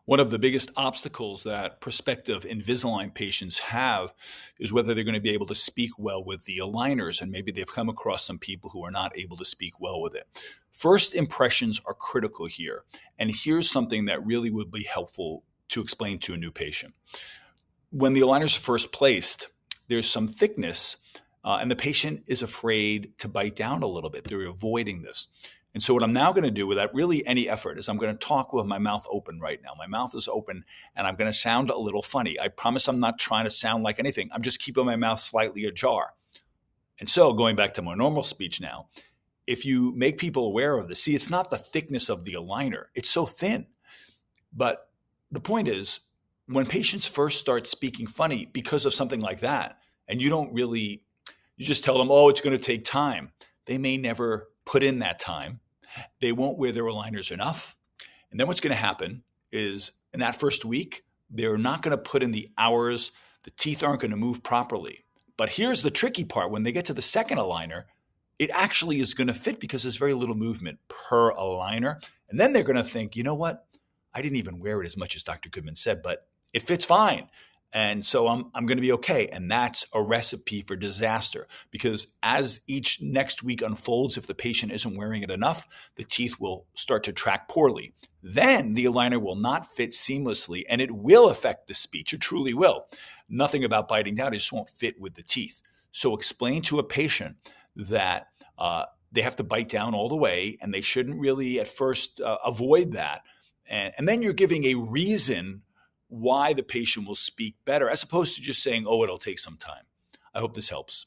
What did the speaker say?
One of the biggest obstacles that prospective Invisalign patients have is whether they're going to be able to speak well with the aligners, and maybe they've come across some people who are not able to speak well with it. First impressions are critical here, and here's something that really would be helpful to explain to a new patient. When the aligners are first placed, there's some thickness, and the patient is afraid to bite down a little bit. They're avoiding this. And so what I'm now going to do without really any effort is I'm going to talk with my mouth open right now. My mouth is open and I'm going to sound a little funny. I promise I'm not trying to sound like anything. I'm just keeping my mouth slightly ajar. And so going back to my normal speech now, if you make people aware of this, see, it's not the thickness of the aligner. It's so thin. But the point is, when patients first start speaking funny because of something like that, and you just tell them, oh, it's going to take time. They may never put in that time. They won't wear their aligners enough. And then what's going to happen is in that first week, they're not going to put in the hours. The teeth aren't going to move properly. But here's the tricky part. When they get to the second aligner, it actually is going to fit because there's very little movement per aligner. And then they're going to think, you know what? I didn't even wear it as much as Dr. Goodman said, but it fits fine. And so I'm going to be okay. And that's a recipe for disaster, because as each next week unfolds, if the patient isn't wearing it enough, the teeth will start to track poorly. Then the aligner will not fit seamlessly, and it will affect the speech. It truly will. Nothing about biting down. It just won't fit with the teeth. So explain to a patient that they have to bite down all the way, and they shouldn't really at first avoid that. And then you're giving a reason why the patient will speak better, as opposed to just saying, oh, it'll take some time. I hope this helps.